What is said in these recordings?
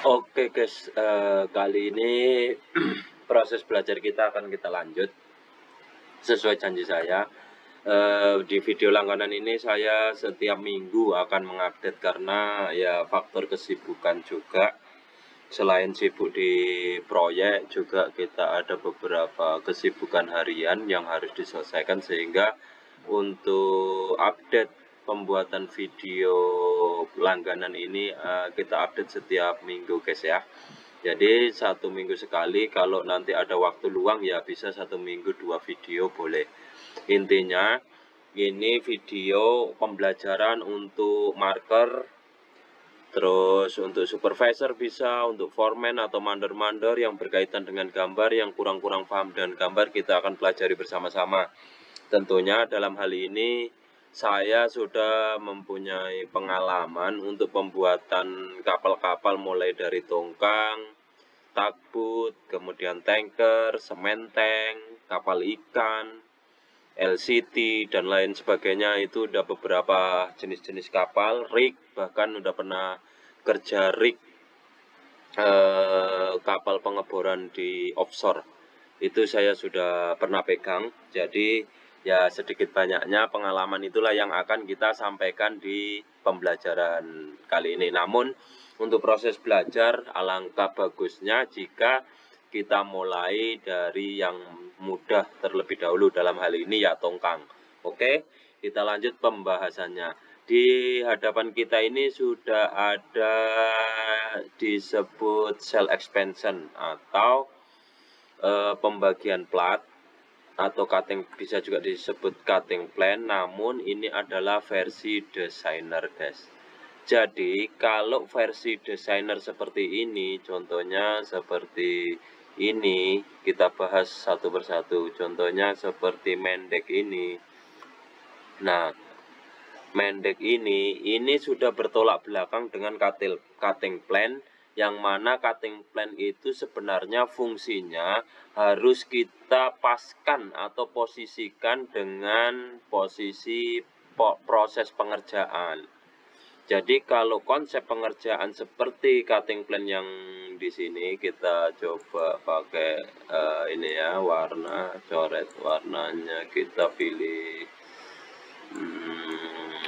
Oke guys, kali ini proses belajar kita akan kita lanjut sesuai janji saya. Di video langganan ini saya setiap minggu akan mengupdate karena ya faktor kesibukan juga. Selain sibuk di proyek juga kita ada beberapa kesibukan harian yang harus diselesaikan, sehingga untuk update pembuatan video langganan ini kita update setiap minggu guys ya. Jadi 1 minggu sekali, kalau nanti ada waktu luang ya bisa 1 minggu 2 video boleh. Intinya ini video pembelajaran untuk marker, terus untuk supervisor bisa, untuk foreman atau mandor-mandor yang berkaitan dengan gambar, yang kurang-kurang paham dengan gambar kita akan pelajari bersama-sama. Tentunya dalam hal ini saya sudah mempunyai pengalaman untuk pembuatan kapal-kapal mulai dari tongkang, tugboat, kemudian tanker, semen tank, kapal ikan, LCT, dan lain sebagainya. Itu udah beberapa jenis-jenis kapal, rig, bahkan udah pernah kerja rig kapal pengeboran di offshore. Itu saya sudah pernah pegang. Jadi ya sedikit banyaknya pengalaman itulah yang akan kita sampaikan di pembelajaran kali ini. Namun untuk proses belajar alangkah bagusnya jika kita mulai dari yang mudah terlebih dahulu, dalam hal ini ya tongkang. Oke, kita lanjut pembahasannya. Di hadapan kita ini sudah ada disebut cell expansion atau pembagian plat, atau cutting, bisa juga disebut cutting plan, namun ini adalah versi desainer guys. Jadi kalau versi desainer seperti ini, contohnya seperti ini, kita bahas satu persatu. Contohnya seperti mendek ini. Nah, mendek ini sudah bertolak belakang dengan cutting plan, yang mana cutting plan itu sebenarnya fungsinya harus kita paskan atau posisikan dengan posisi proses pengerjaan. Jadi kalau konsep pengerjaan seperti cutting plan yang di sini, kita coba pakai ini ya, warna, coret warnanya kita pilih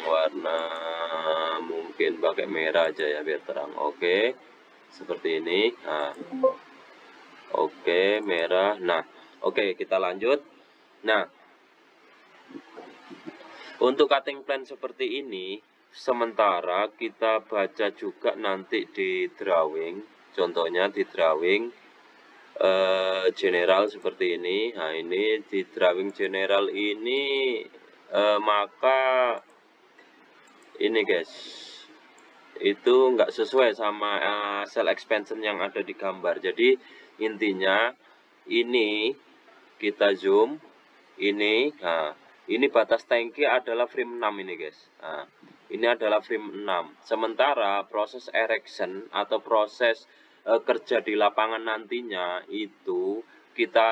warna mungkin pakai merah aja ya biar terang. Oke, seperti ini. Nah, oke, merah. Nah, oke, kita lanjut. Nah, untuk cutting plan seperti ini, sementara kita baca juga nanti di drawing. Contohnya di drawing general seperti ini. Nah, ini di drawing general ini maka ini guys, itu nggak sesuai sama cell expansion yang ada di gambar. Jadi intinya ini kita zoom, ini, nah ini batas tangki adalah frame 6 ini guys. Nah, ini adalah frame 6. Sementara proses erection atau proses kerja di lapangan nantinya itu kita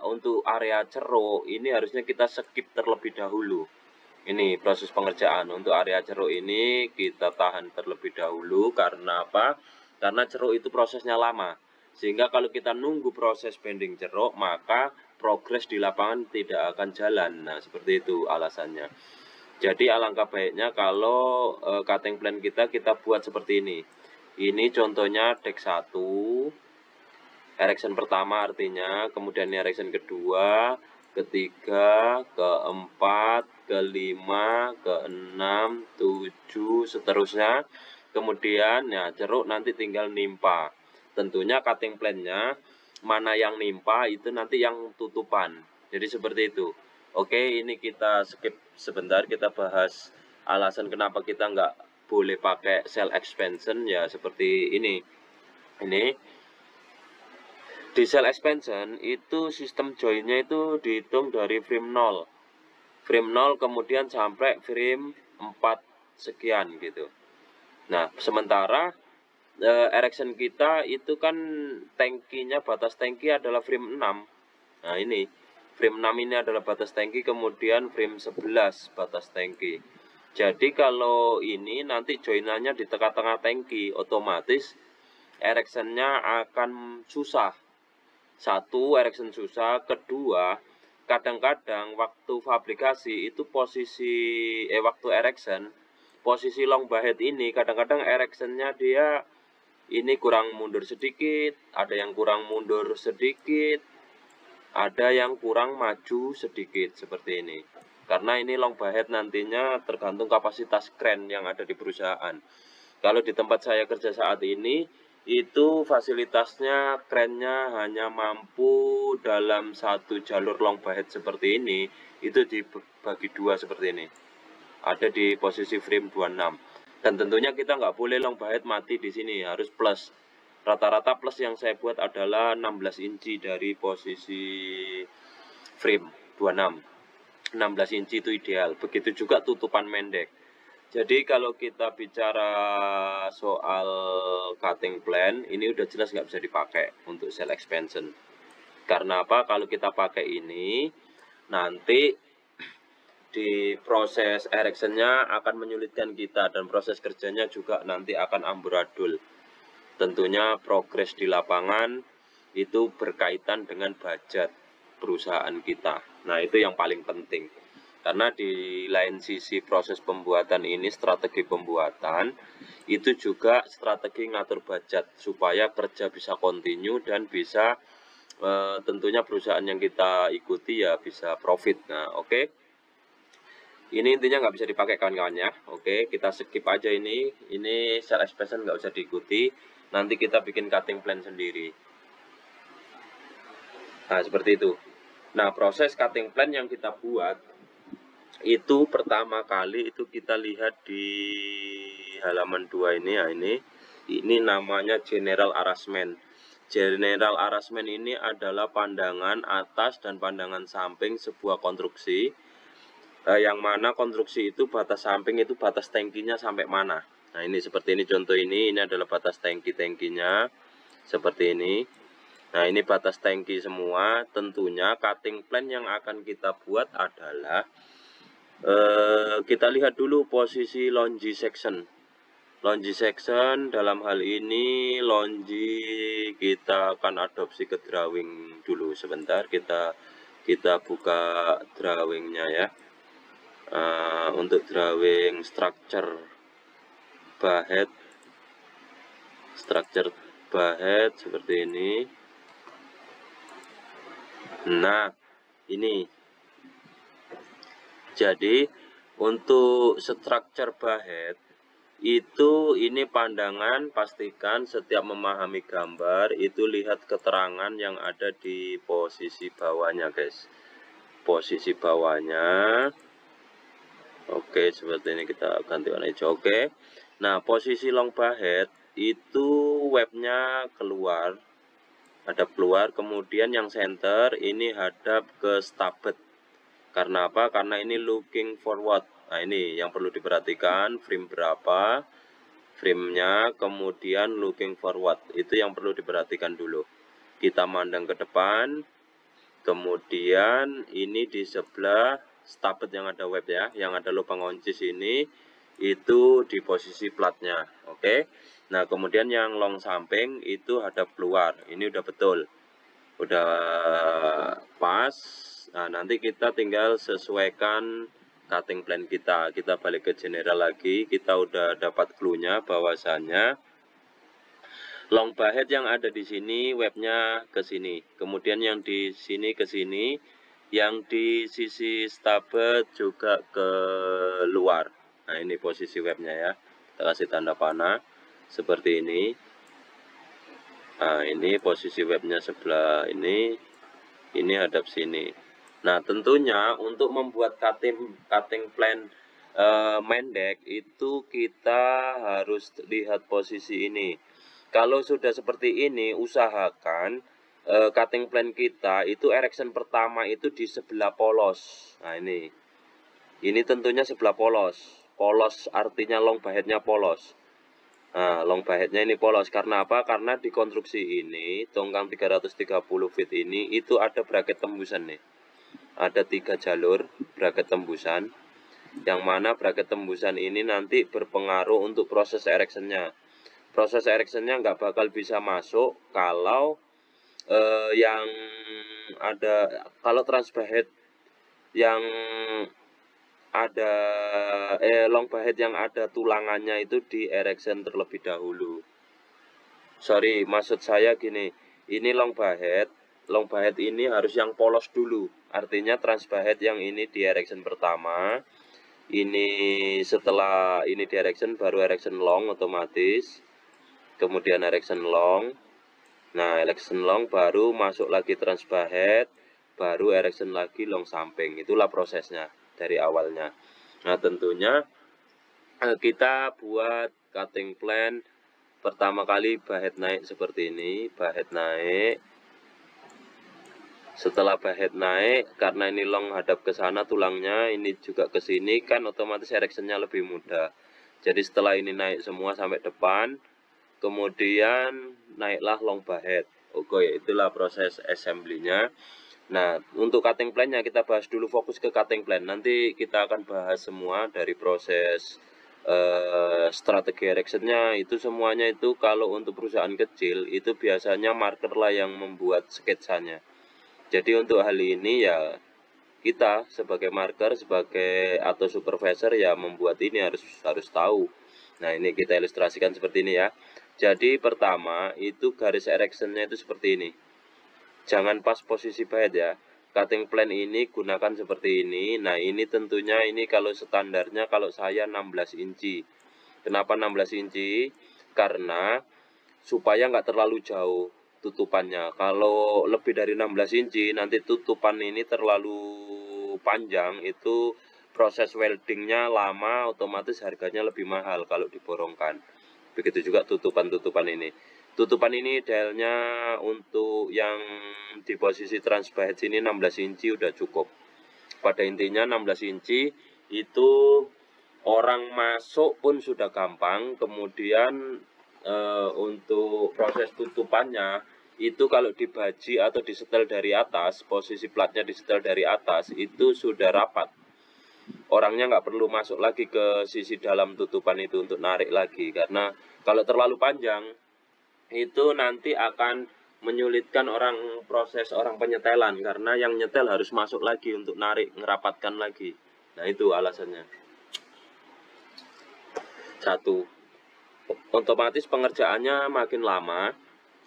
untuk area ceruk ini harusnya kita skip terlebih dahulu. Ini proses pengerjaan untuk area ceruk ini kita tahan terlebih dahulu. Karena apa? Karena ceruk itu prosesnya lama, sehingga kalau kita nunggu proses bending ceruk maka progres di lapangan tidak akan jalan. Nah, seperti itu alasannya. Jadi alangkah baiknya kalau cutting plan kita buat seperti ini. Ini contohnya deck 1, erection pertama artinya, kemudian erection kedua, ketiga, keempat, kelima, keenam, 7, seterusnya. Kemudian ya ceruk nanti tinggal nimpa. Tentunya cutting plan-nya mana yang nimpa itu nanti yang tutupan. Jadi seperti itu. Oke, ini kita skip sebentar, kita bahas alasan kenapa kita nggak boleh pakai cell expansion ya seperti ini. Ini di cell expansion itu sistem joinnya itu dihitung dari frame 0. Frame 0 kemudian sampai frame 4 sekian gitu. Nah, sementara erection kita itu kan tangkinya, batas tangki adalah frame 6. Nah, ini frame 6 ini adalah batas tangki, kemudian frame 11 batas tangki. Jadi kalau ini nanti joinannya di tengah-tengah tangki, otomatis erectionnya akan susah. Satu, erection susah. Kedua, kadang-kadang waktu fabrikasi itu waktu erection, posisi long bahead ini kadang-kadang erectionnya dia ini kurang mundur sedikit, ada yang kurang mundur sedikit, ada yang kurang maju sedikit seperti ini. Karena ini long bahead nantinya tergantung kapasitas kren yang ada di perusahaan. Kalau di tempat saya kerja saat ini, itu fasilitasnya krennya hanya mampu dalam satu jalur long bahead seperti ini, itu dibagi dua seperti ini. Ada di posisi frame 26. Dan tentunya kita nggak boleh long bahead mati di sini, harus plus. Rata-rata plus yang saya buat adalah 16 inci dari posisi frame 26. 16 inci itu ideal. Begitu juga tutupan mendek. Jadi kalau kita bicara soal cutting plan, ini udah jelas nggak bisa dipakai untuk cell expansion. Karena apa? Kalau kita pakai ini, nanti di proses erectionnya akan menyulitkan kita, dan proses kerjanya juga nanti akan amburadul. Tentunya progres di lapangan itu berkaitan dengan budget perusahaan kita. Nah, itu yang paling penting. Karena di lain sisi proses pembuatan ini, strategi pembuatan, itu juga strategi ngatur budget supaya kerja bisa kontinu dan bisa tentunya perusahaan yang kita ikuti ya bisa profit. Nah, oke. Ini intinya nggak bisa dipakai kawan-kawan ya. Oke, kita skip aja ini. Ini cell expansion nggak usah diikuti. Nanti kita bikin cutting plan sendiri. Nah, seperti itu. Nah, proses cutting plan yang kita buat itu pertama kali itu kita lihat di halaman 2 ini ya, ini namanya general arrangement. General arrangement ini adalah pandangan atas dan pandangan samping sebuah konstruksi, yang mana konstruksi itu batas samping itu batas tangkinya sampai mana. Nah, ini seperti ini contoh ini adalah batas tangkinya seperti ini. Nah, ini batas tangki semua. Tentunya cutting plan yang akan kita buat adalah kita lihat dulu posisi longi section. Longi section dalam hal ini longi kita akan adopsi ke drawing dulu sebentar. Kita buka drawingnya ya. Untuk drawing structure bahead seperti ini. Nah, ini jadi untuk structure bahead itu ini pandangan, pastikan setiap memahami gambar itu lihat keterangan yang ada di posisi bawahnya guys. Posisi bawahnya. Oke, seperti ini, kita ganti warna hijau. Oke. Nah, posisi long bahead itu webnya keluar, hadap keluar, kemudian yang center ini hadap ke starboard. Karena apa? Karena ini looking forward. Nah, ini yang perlu diperhatikan, frame berapa, frame-nya, kemudian looking forward. Itu yang perlu diperhatikan dulu. Kita mandang ke depan, kemudian ini di sebelah starboard yang ada web ya, yang ada lubang oncis ini, itu di posisi platnya. Oke. Nah, kemudian yang long samping itu hadap keluar. Ini udah betul. Udah pas. Nah, nanti kita tinggal sesuaikan cutting plan kita. Kita balik ke general lagi. Kita udah dapat clue-nya bahwasannya long bahead yang ada di sini webnya ke sini. Kemudian yang di sini ke sini. Yang di sisi starboard juga ke luar. Nah, ini posisi webnya ya. Kita kasih tanda panah seperti ini. Nah, ini posisi webnya sebelah ini hadap sini. Nah, tentunya untuk membuat cutting plan mendek itu kita harus lihat posisi ini. Kalau sudah seperti ini, usahakan cutting plan kita itu erection pertama itu di sebelah polos. Nah, ini tentunya sebelah polos. Polos artinya long baheadnya polos. Nah, long baheadnya ini polos. Karena apa? Karena di konstruksi ini, tongkang 330 feet ini, itu ada bracket tembusan nih. Ada 3 jalur bracket tembusan, yang mana bracket tembusan ini nanti berpengaruh untuk proses erectionnya. Proses erectionnya nggak bakal bisa masuk kalau yang ada, kalau transbar head yang ada long bar head yang ada tulangannya itu di erection terlebih dahulu. Sorry, maksud saya gini, ini long bar head ini harus yang polos dulu. Artinya transbar head yang ini di erection pertama, ini setelah ini di erection baru erection long otomatis, kemudian erection long. Nah, erection long baru masuk lagi transbar head, baru erection lagi long samping. Itulah prosesnya dari awalnya. Nah, tentunya kita buat cutting plan. Pertama kali bar head naik seperti ini, bar head naik. Setelah bar head naik, karena ini long hadap ke sana tulangnya, ini juga ke sini, kan otomatis erectionnya lebih mudah. Jadi setelah ini naik semua sampai depan, kemudian naiklah long bar head. Oke, itulah proses assembly-nya. Nah, untuk cutting plan-nya kita bahas dulu, fokus ke cutting plan. Nanti kita akan bahas semua dari proses strategi erection-nya, itu semuanya itu kalau untuk perusahaan kecil itu biasanya marker lah yang membuat sketsanya. Jadi untuk hal ini ya kita sebagai marker, sebagai atau supervisor ya membuat ini harus tahu. Nah, ini kita ilustrasikan seperti ini ya. Jadi pertama itu garis erection-nya itu seperti ini. Jangan pas posisi bar head ya. Cutting plan ini gunakan seperti ini. Nah, ini tentunya ini kalau standarnya kalau saya 16 inci. Kenapa 16 inci? Karena supaya nggak terlalu jauh tutupannya. Kalau lebih dari 16 inci nanti tutupan ini terlalu panjang, itu proses weldingnya lama, otomatis harganya lebih mahal kalau diborongkan. Begitu juga tutupan-tutupan ini. Tutupan ini idealnya untuk yang di posisi transbar head sini 16 inci udah cukup. Pada intinya 16 inci itu orang masuk pun sudah gampang. Kemudian untuk proses tutupannya itu kalau dibaji atau disetel dari atas, posisi platnya disetel dari atas itu sudah rapat. Orangnya nggak perlu masuk lagi ke sisi dalam tutupan itu untuk narik lagi, karena kalau terlalu panjang itu nanti akan menyulitkan proses orang penyetelan, karena yang nyetel harus masuk lagi untuk narik, ngerapatkan lagi. Nah, itu alasannya. Satu, otomatis pengerjaannya makin lama,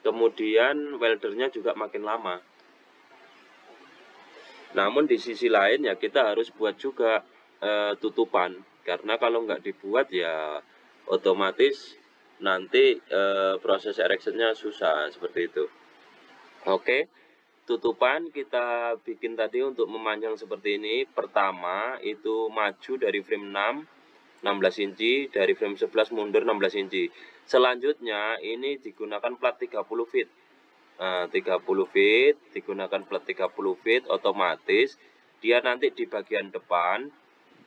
kemudian weldernya juga makin lama. Namun di sisi lain ya kita harus buat juga tutupan, karena kalau nggak dibuat ya otomatis nanti proses erectionnya susah seperti itu. Oke, tutupan kita bikin tadi untuk memanjang seperti ini. Pertama itu maju dari frame 6 16 inci, dari frame 11 mundur 16 inci. Selanjutnya ini digunakan plat 30 feet. Nah, 30 feet digunakan plat 30 feet, otomatis dia nanti di bagian depan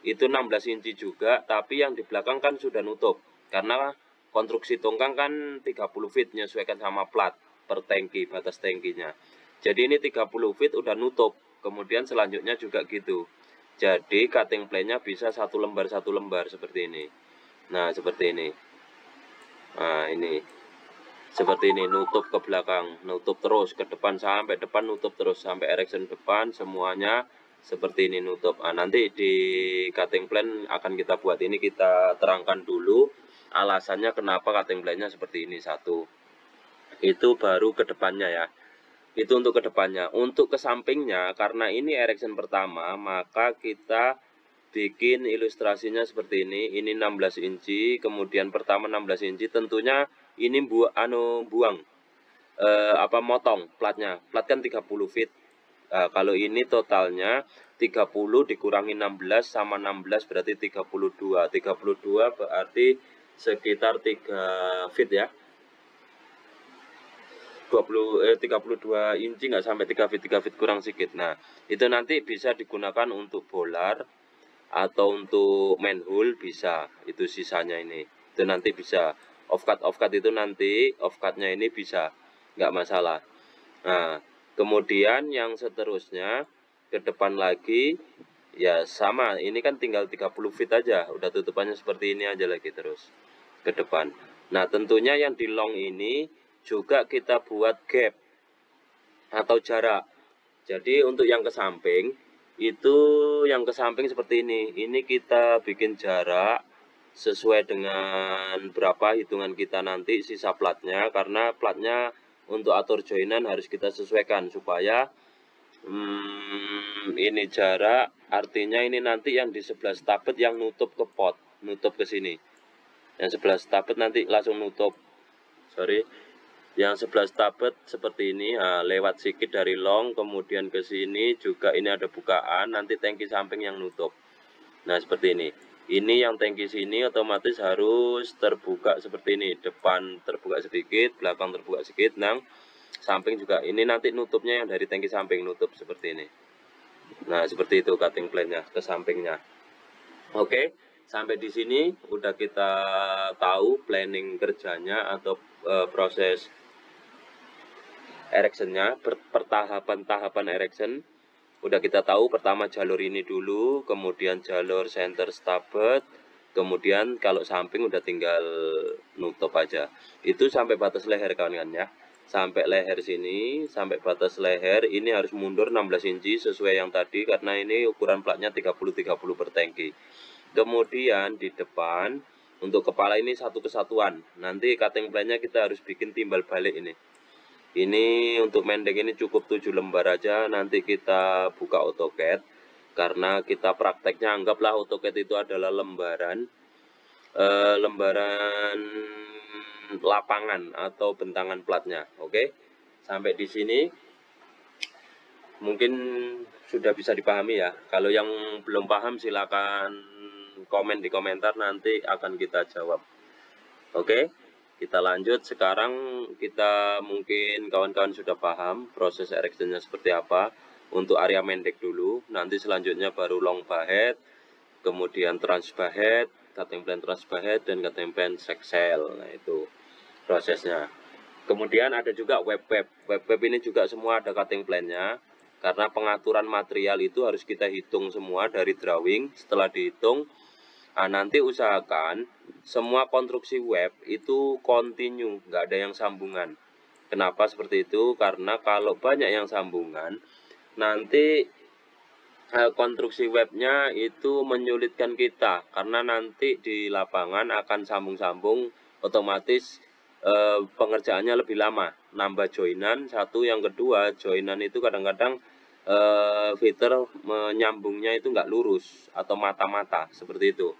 itu 16 inci juga, tapi yang di belakang kan sudah nutup karena konstruksi tongkang kan 30 feet menyesuaikan sama plat per tangki, batas tangkinya. Jadi ini 30 feet udah nutup, kemudian selanjutnya juga gitu. Jadi cutting plane-nya bisa satu lembar seperti ini. Nah, seperti ini. Nah, ini seperti ini, nutup ke belakang, nutup terus ke depan, sampai depan nutup terus sampai erection depan, semuanya seperti ini nutup. Nah, nanti di cutting plan akan kita buat ini, kita terangkan dulu alasannya kenapa cutting plan-nya seperti ini. Satu, itu baru ke depannya ya. Itu untuk ke depannya. Untuk ke sampingnya, karena ini erection pertama, maka kita bikin ilustrasinya seperti ini. Ini 16 inci, kemudian pertama 16 inci, tentunya ini buang motong platnya. Plat kan 30 feet. Kalau ini totalnya 30 dikurangi 16 sama 16 berarti 32. 32 berarti sekitar 3 feet ya. 32 inci nggak sampai 3 feet kurang sedikit. Nah, itu nanti bisa digunakan untuk bolar atau untuk manhole bisa. Itu sisanya ini. Itu nanti bisa off cut itu nanti off cutnya ini bisa, nggak masalah. Nah, kemudian yang seterusnya ke depan lagi ya sama, ini kan tinggal 30 feet aja, udah tutupannya seperti ini aja lagi terus ke depan. Nah, tentunya yang di long ini juga kita buat gap atau jarak. Jadi untuk yang ke samping itu, yang ke samping seperti ini. Ini kita bikin jarak sesuai dengan berapa hitungan kita nanti sisa platnya, karena platnya untuk atur joinan harus kita sesuaikan supaya ini jarak, artinya ini nanti yang di sebelah stabet yang nutup ke pot, nutup ke sini. Yang sebelah stabet nanti langsung nutup. Sorry. Yang sebelah stabet seperti ini, nah, lewat sedikit dari long, kemudian ke sini juga ini ada bukaan, nanti tangki samping yang nutup. Nah, seperti ini. Ini yang tangki sini otomatis harus terbuka seperti ini, depan terbuka sedikit, belakang terbuka sedikit, nah samping juga. Ini nanti nutupnya yang dari tangki samping nutup seperti ini. Nah, seperti itu cutting plane-nya ke sampingnya. Oke, sampai di sini udah kita tahu planning kerjanya atau proses erection-nya, pertahapan-tahapan erection. Udah kita tahu, pertama jalur ini dulu, kemudian jalur center stabet, kemudian kalau samping udah tinggal nutup aja. Itu sampai batas leher kawan-kawan ya. Sampai leher sini, sampai batas leher ini harus mundur 16 inci sesuai yang tadi, karena ini ukuran platnya 30-30 per tangki. Kemudian di depan untuk kepala ini satu kesatuan. Nanti cutting plane-nya kita harus bikin timbal balik ini. Ini untuk mendek ini cukup 7 lembar aja. Nanti kita buka AutoCAD, karena kita prakteknya anggaplah AutoCAD itu adalah lembaran lapangan atau bentangan platnya. Oke, sampai di sini mungkin sudah bisa dipahami ya. Kalau yang belum paham silakan komen di komentar, nanti akan kita jawab. Oke, kita lanjut. Sekarang kita mungkin kawan-kawan sudah paham proses erectionnya seperti apa. Untuk area mendek dulu, nanti selanjutnya baru long bahead, kemudian trans bahead, cutting plane trans bahead, dan cutting plane sexcel. Nah, itu prosesnya. Kemudian ada juga web-web. Web-web ini juga semua ada cutting plane-nya. Karena pengaturan material itu harus kita hitung semua dari drawing. Setelah dihitung, nah, nanti usahakan semua konstruksi web itu continue, nggak ada yang sambungan. Kenapa seperti itu? Karena kalau banyak yang sambungan, nanti konstruksi webnya itu menyulitkan kita, karena nanti di lapangan akan sambung-sambung, otomatis pengerjaannya lebih lama, nambah joinan satu. Yang kedua, joinan itu kadang-kadang fitter menyambungnya itu nggak lurus atau mata-mata seperti itu.